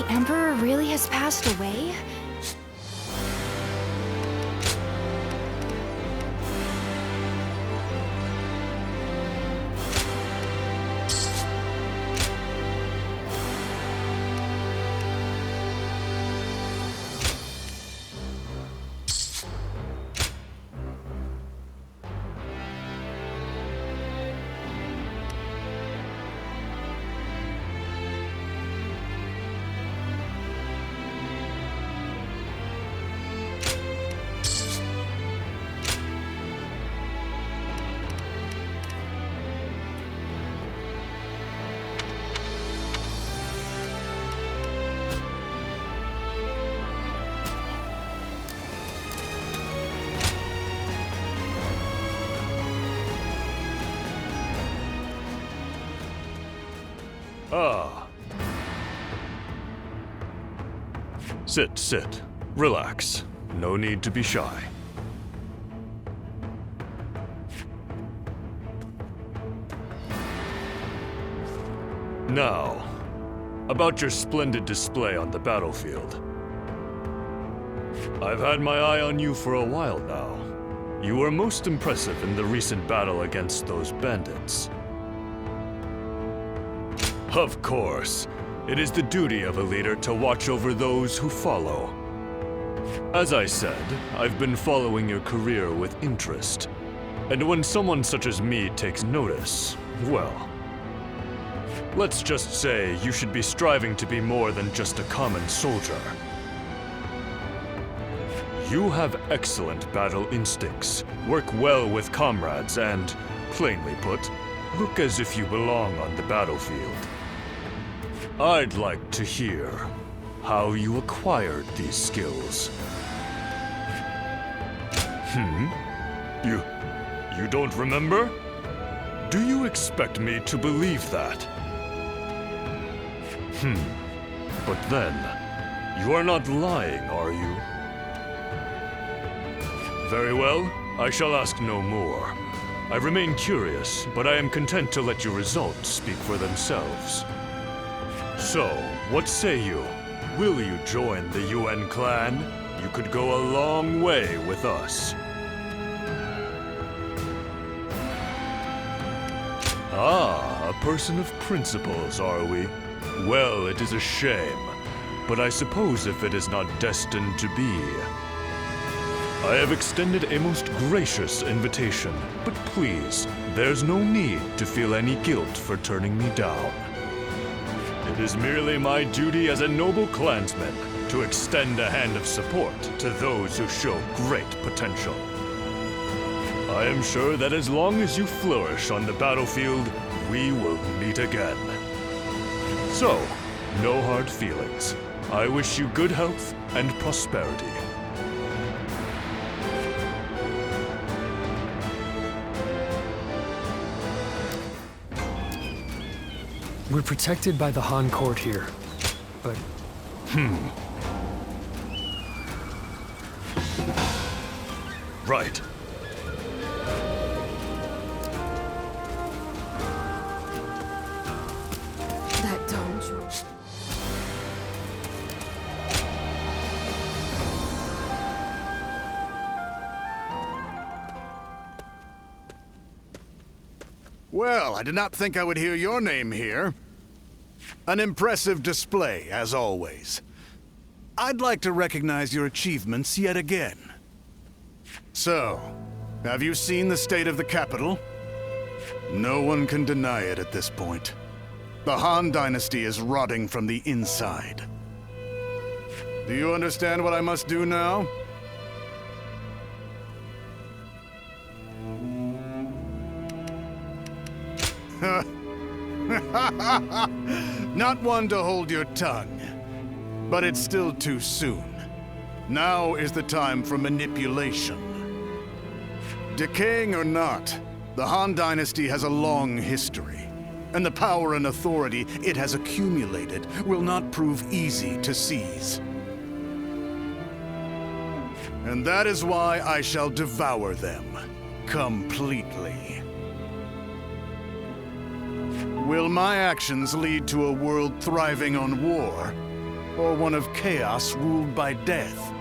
Emperor really has passed away? Ah. Sit. Relax. No need to be shy. Now, about your splendid display on the battlefield. I've had my eye on you for a while now. You were most impressive in the recent battle against those bandits. Of course, it is the duty of a leader to watch over those who follow. As I said, I've been following your career with interest. And when someone such as me takes notice, well, let's just say you should be striving to be more than just a common soldier. You have excellent battle instincts, work well with comrades, and, plainly put, look as if you belong on the battlefield. I'd like to hear how you acquired these skills. You don't remember? Do you expect me to believe that? But then, you are not lying, are you? Very well, I shall ask no more. I remain curious, but I am content to let your results speak for themselves. So, what say you? Will you join the Yuan clan? You could go a long way with us. Ah, a person of principles, are we? Well, it is a shame, but I suppose if it is not destined to be. I have extended a most gracious invitation, but please, there's no need to feel any guilt for turning me down. It is merely my duty as a noble clansman to extend a hand of support to those who show great potential. I am sure that as long as you flourish on the battlefield, we will meet again. So, no hard feelings. I wish you good health and prosperity. We're protected by the Han court here, but... Right. That dumb Zhuo. Well, I did not think I would hear your name here. An impressive display, as always. I'd like to recognize your achievements yet again. So, have you seen the state of the capital? No one can deny it at this point. The Han Dynasty is rotting from the inside. Do you understand what I must do now? Not one to hold your tongue. But it's still too soon. Now is the time for manipulation. Decaying or not, the Han Dynasty has a long history, and the power and authority it has accumulated will not prove easy to seize. And that is why I shall devour them completely. Will my actions lead to a world thriving on war? or one of chaos ruled by death?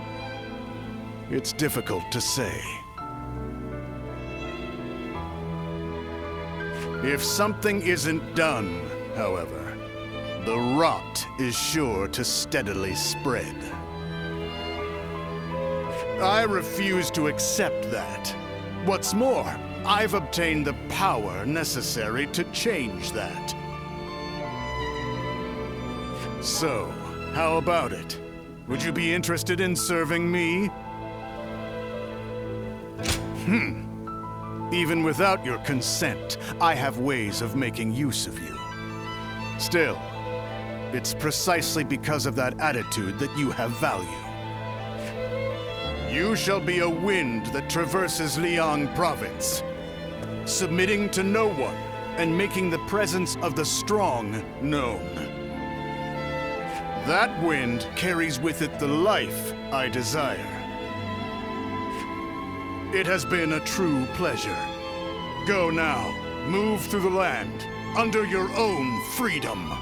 It's difficult to say. If something isn't done, however, the rot is sure to steadily spread. I refuse to accept that. What's more, I've obtained the power necessary to change that. So, how about it? Would you be interested in serving me? Even without your consent, I have ways of making use of you. Still, it's precisely because of that attitude that you have value. You shall be a wind that traverses Liang province, submitting to no one and making the presence of the strong known. That wind carries with it the life I desire. It has been a true pleasure. Go now, move through the land, under your own freedom.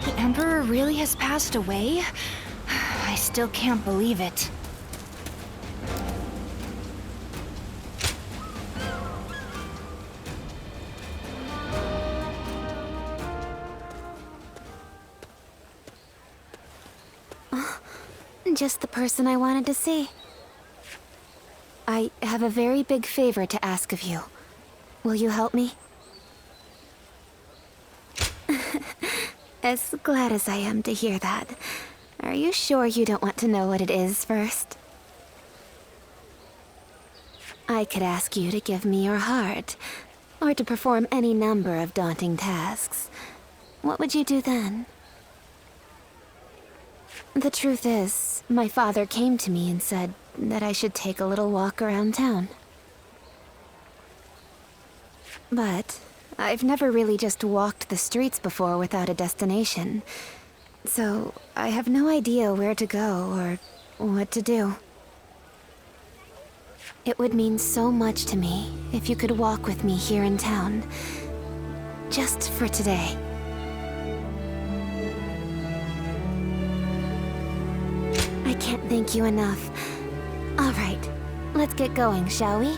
The Emperor really has passed away? I still can't believe it. Just the person I wanted to see. I have a very big favor to ask of you. Will you help me? As glad as I am to hear that. Are you sure you don't want to know what it is first? I could ask you to give me your heart, or to perform any number of daunting tasks. What would you do then? The truth is, my father came to me and said that I should take a little walk around town. But I've never really just walked the streets before without a destination. So I have no idea where to go or what to do. It would mean so much to me if you could walk with me here in town. Just for today. I can't thank you enough. All right, let's get going, shall we?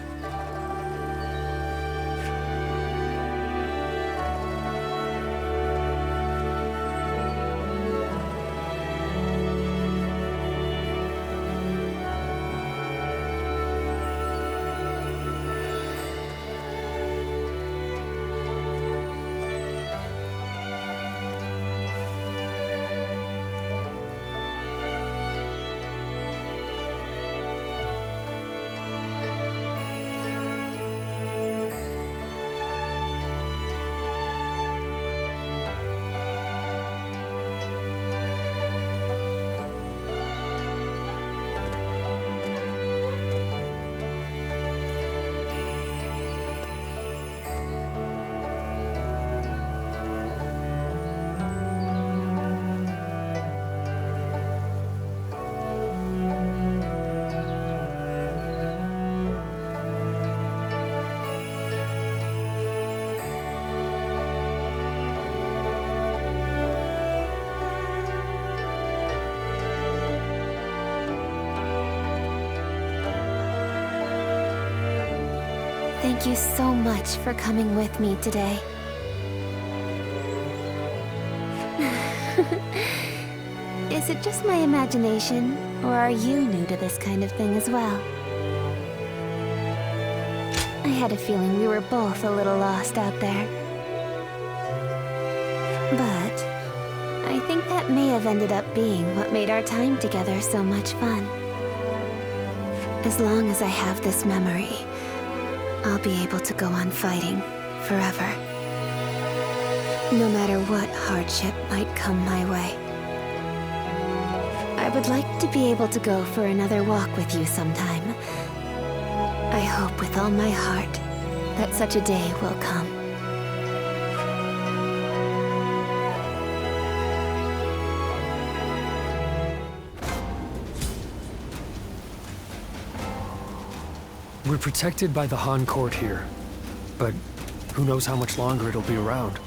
Thank you so much for coming with me today. this my imagination, or are you new to this kind of thing as well? I had a feeling we were both a little lost out there. But I think that may have ended up being what made our time together so much fun. As long as I have this memory, I'll be able to go on fighting forever. No matter what hardship might come my way. I would like to be able to go for another walk with you sometime. I hope with all my heart that such a day will come. We're protected by the Han court here, but who knows how much longer it'll be around.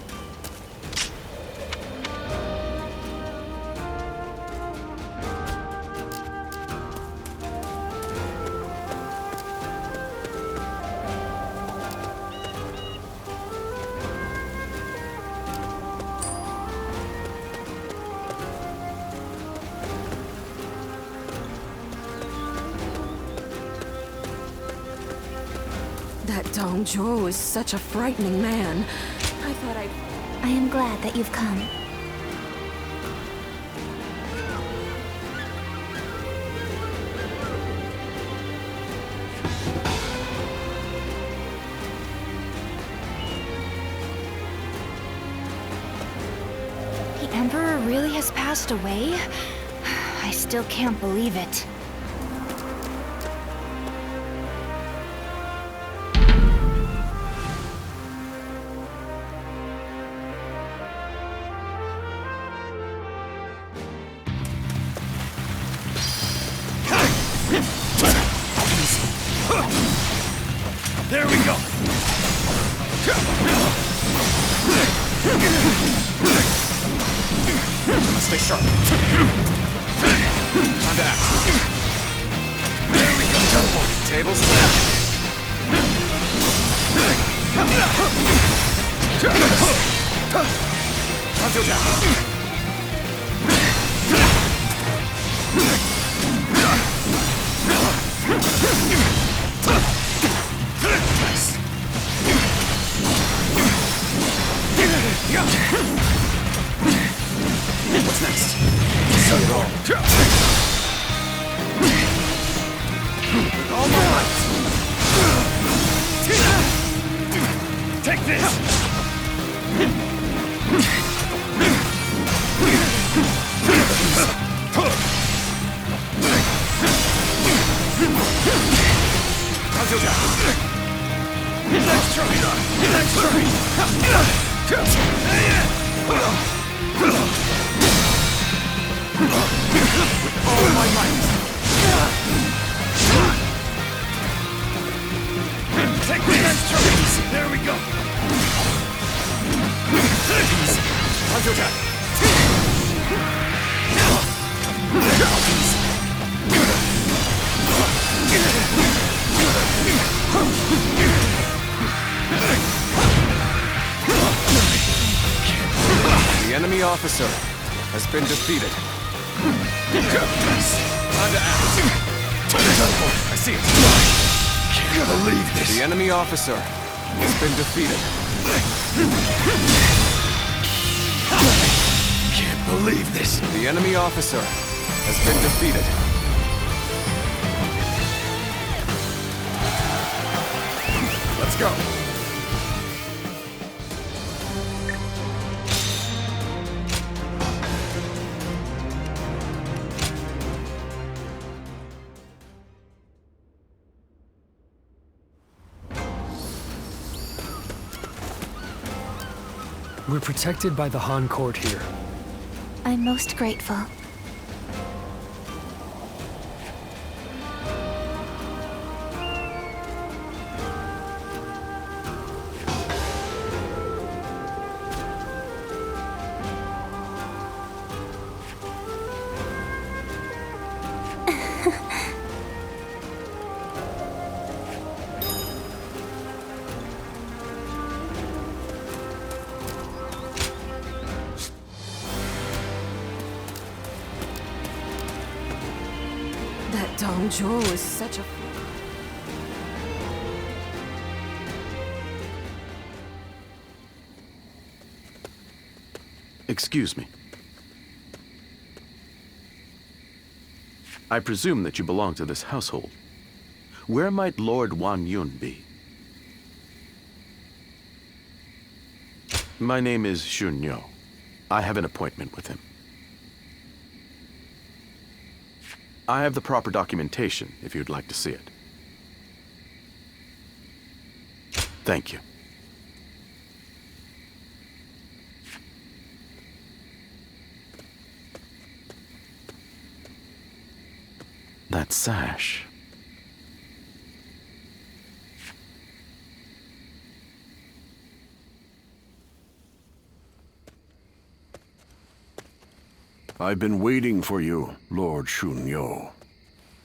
That Zhuo is such a frightening man. I thought I am glad that you've come. The Emperor really has passed away? I still can't believe it. There we go! Stay sharp. Time to act. There we go! Tables left. What's next? Set it all. With all my might. Take this! Next try! Next try! With all my might! Take the next try! There we go! Easy! Onto attack! The enemy officer has been defeated. Time to act. I see it. Can't believe this. The enemy officer has been defeated. Can't believe this. The enemy officer has been defeated. Let's go. We're protected by the Han court here. I'm most grateful. That Dong Zhuo is such a... Excuse me. I presume that you belong to this household. Where might Lord Wang Yun be? My name is Xun You. I have an appointment with him. I have the proper documentation, if you'd like to see it. Thank you. That sash. I've been waiting for you, Lord Xun You.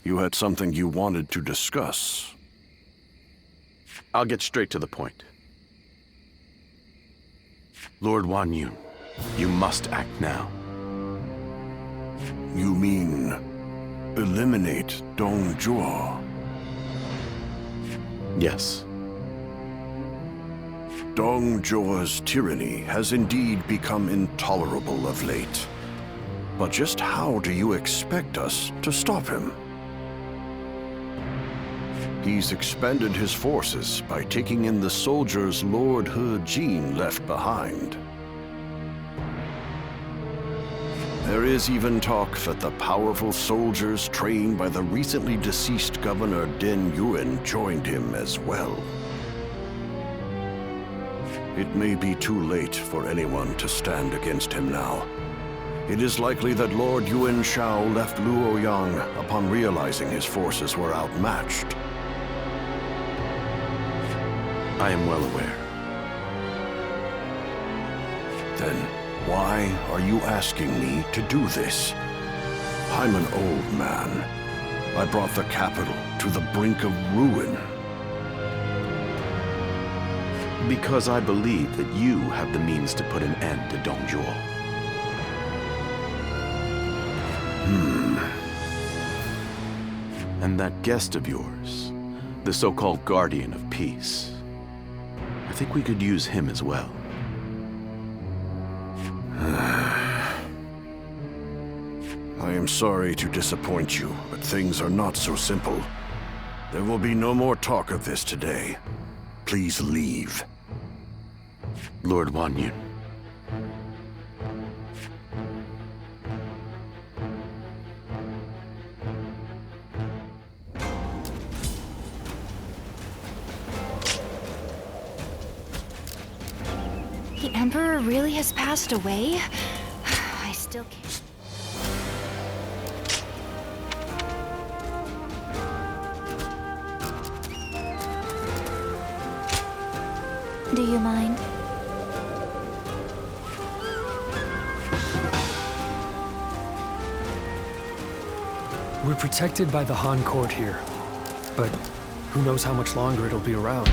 You had something you wanted to discuss. I'll get straight to the point. Lord Wang Yun, you must act now. You mean eliminate Dong Zhuo? Yes. Dong Zhuo's tyranny has indeed become intolerable of late. But just how do you expect us to stop him? He's expanded his forces by taking in the soldiers Lord He Jin left behind. There is even talk that the powerful soldiers trained by the recently deceased Governor Den Yuan joined him as well. It may be too late for anyone to stand against him now. It is likely that Lord Yuan Shao left Luoyang upon realizing his forces were outmatched. I am well aware. Then why are you asking me to do this? I'm an old man. I brought the capital to the brink of ruin. Because I believe that you have the means to put an end to Dong Zhuo. And that guest of yours, the so-called Guardian of Peace, I think we could use him as well. I am sorry to disappoint you, but things are not so simple. There will be no more talk of this today. Please leave. Lord Wang Yun. The Emperor really has passed away? I still can't... Do you mind? We're protected by the Han court here, but who knows how much longer it'll be around.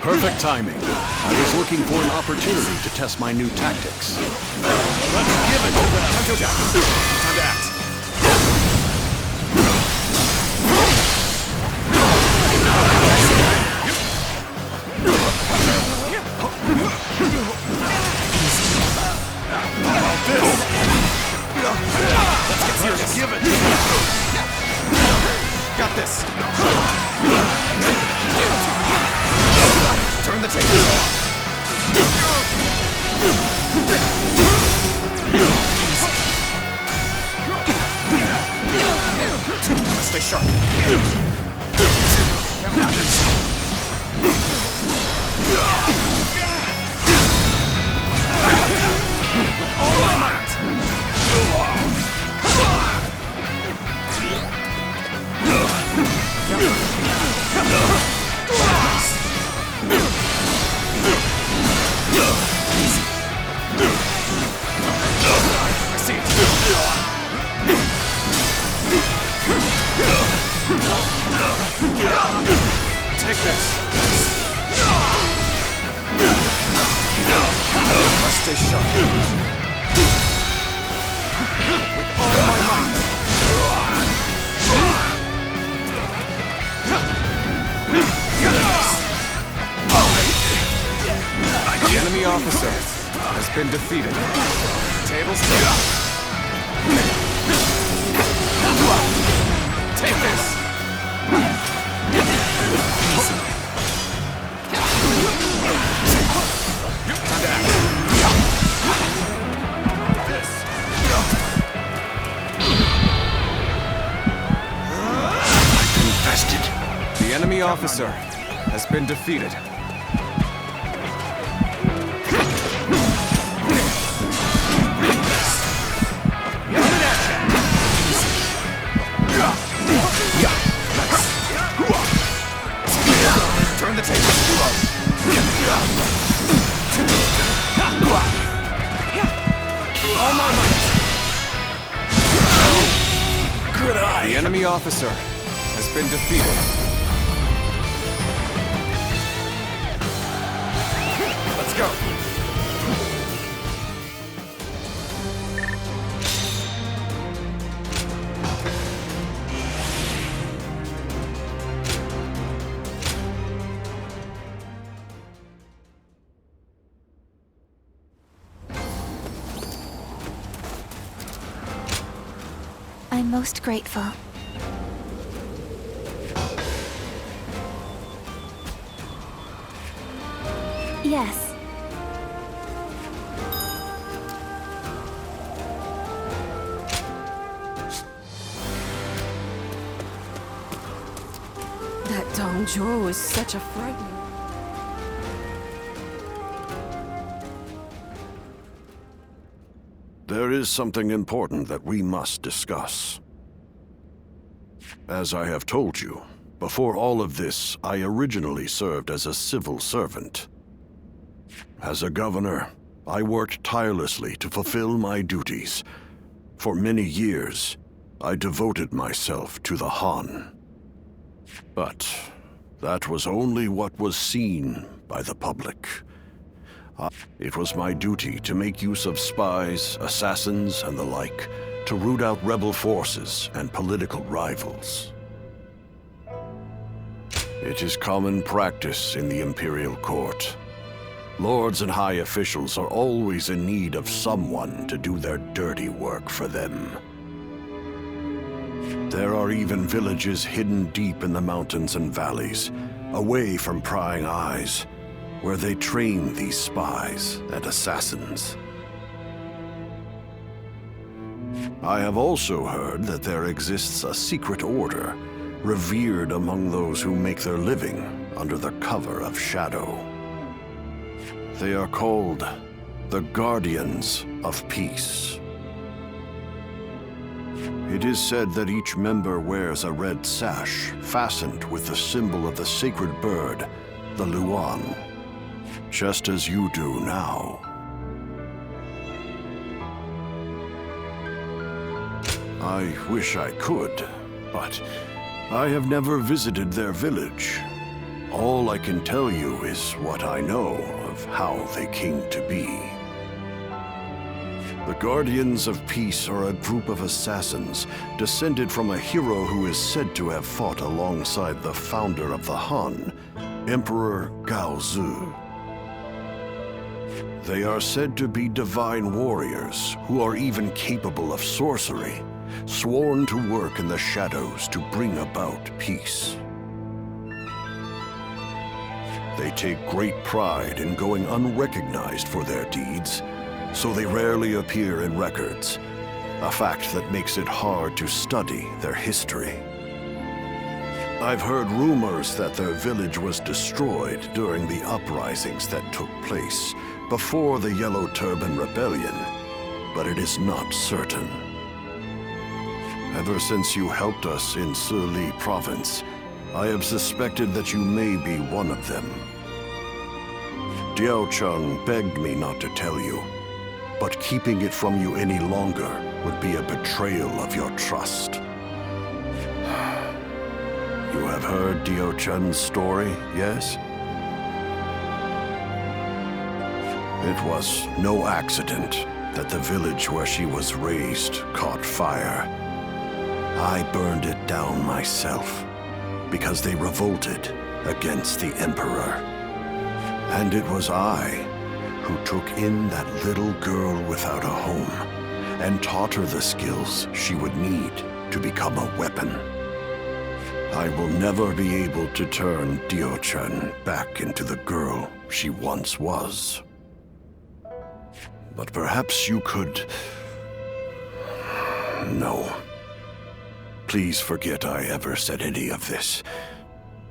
Perfect timing. I was looking for an opportunity to test my new tactics. Let's give it to them! Time to act. How about this? Let's get serious. Give it. Got this. Turn the tables off. Stay sharp. All my might. I see it. been defeated. Tables turn. Take this! Infested. The enemy officer has been defeated. Turn the tables. All my might. Good eye. The enemy officer has been defeated. Let's go. I'm most grateful. Yes. That Zhuo is such a frightening... There is something important that we must discuss. As I have told you, before all of this, I originally served as a civil servant. As a governor, I worked tirelessly to fulfill my duties. For many years, I devoted myself to the Han. But that was only what was seen by the public. It was my duty to make use of spies, assassins, and the like, to root out rebel forces and political rivals. It is common practice in the Imperial Court. Lords and high officials are always in need of someone to do their dirty work for them. There are even villages hidden deep in the mountains and valleys, away from prying eyes, where they train these spies and assassins. I have also heard that there exists a secret order, revered among those who make their living under the cover of shadow. They are called the Guardians of Peace. It is said that each member wears a red sash fastened with the symbol of the sacred bird, the Luan, just as you do now. I wish I could, but I have never visited their village. All I can tell you is what I know of how they came to be. The Guardians of Peace are a group of assassins descended from a hero who is said to have fought alongside the founder of the Han, Emperor Gaozu. They are said to be divine warriors who are even capable of sorcery, sworn to work in the shadows to bring about peace. They take great pride in going unrecognized for their deeds, so they rarely appear in records, a fact that makes it hard to study their history. I've heard rumors that their village was destroyed during the uprisings that took place before the Yellow Turban Rebellion, but it is not certain. Ever since you helped us in Sili Province, I have suspected that you may be one of them. Diaochan begged me not to tell you, but keeping it from you any longer would be a betrayal of your trust. You have heard Diaochan's story, yes? It was no accident that the village where she was raised caught fire. I burned it down myself because they revolted against the Emperor. And it was I who who took in that little girl without a home and taught her the skills she would need to become a weapon. I will never be able to turn Diaochan back into the girl she once was. But perhaps you could... No. Please forget I ever said any of this.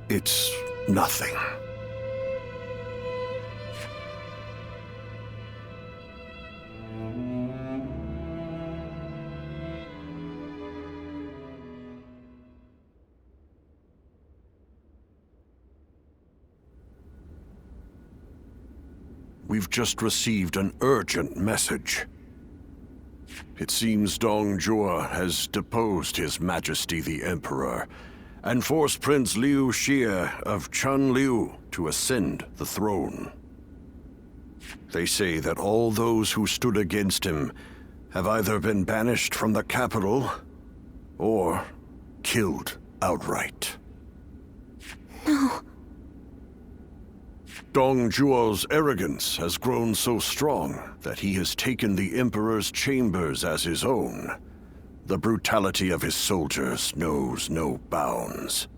It's nothing. We've just received an urgent message. It seems Dong Zhuo has deposed His Majesty the Emperor and forced Prince Liu Xie of Xun You to ascend the throne. They say that all those who stood against him have either been banished from the capital or killed outright. No. Dong Zhuo's arrogance has grown so strong that he has taken the Emperor's chambers as his own. The brutality of his soldiers knows no bounds.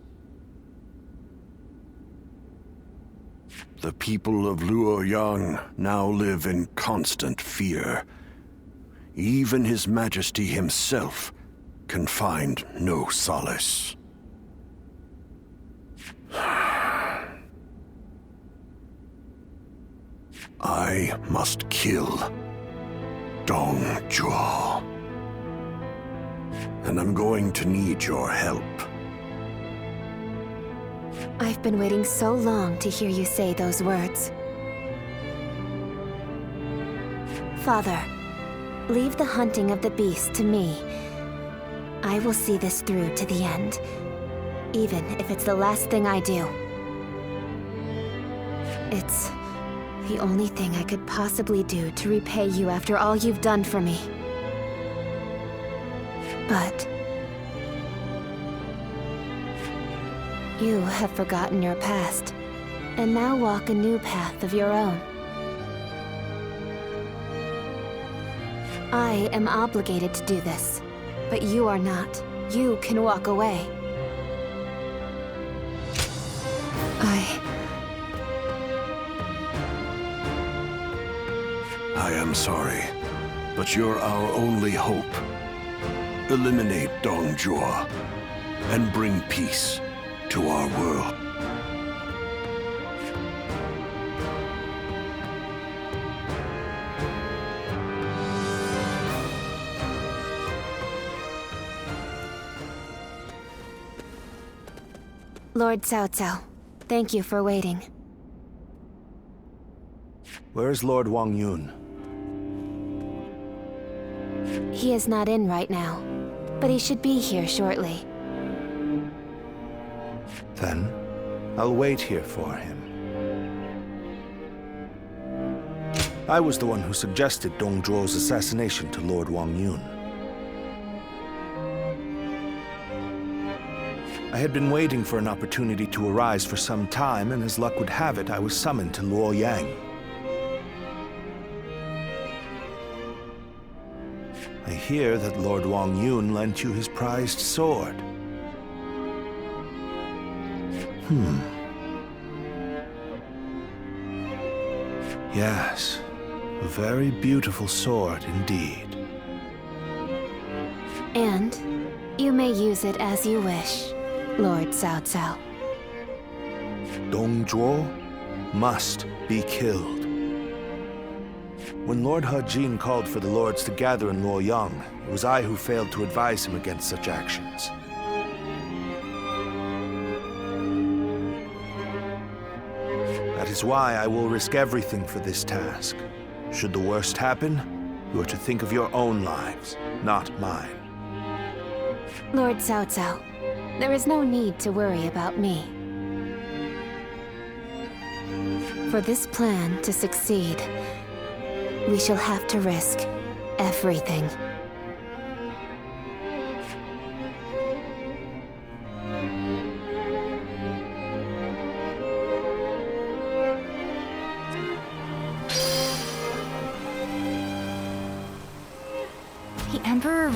The people of Luoyang now live in constant fear. Even His Majesty himself can find no solace. I must kill Dong Zhuo. And I'm going to need your help. I've been waiting so long to hear you say those words. Father, leave the hunting of the beast to me. I will see this through to the end, even if it's the last thing I do. It's the only thing I could possibly do to repay you after all you've done for me. But you have forgotten your past, and now walk a new path of your own. I am obligated to do this, but you are not. You can walk away. I am sorry, but you're our only hope. Eliminate Dong Zhuo and bring peace to our world. Lord Cao Cao, thank you for waiting. Where's Lord Wang Yun? He is not in right now, but he should be here shortly. Then, I'll wait here for him. I was the one who suggested Dong Zhuo's assassination to Lord Wang Yun. I had been waiting for an opportunity to arise for some time, and as luck would have it, I was summoned to Luoyang. I hear that Lord Wang Yun lent you his prized sword. Yes, a very beautiful sword indeed. And you may use it as you wish, Lord Cao Cao. Dong Zhuo must be killed. When Lord He Jin called for the lords to gather in Luoyang, it was I who failed to advise him against such actions. That is why I will risk everything for this task. Should the worst happen, you are to think of your own lives, not mine. Lord Cao Cao, there is no need to worry about me. For this plan to succeed, we shall have to risk everything.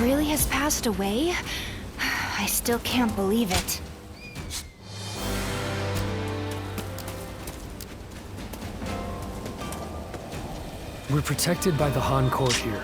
really has passed away? I still can't believe it. We're protected by the Han court here,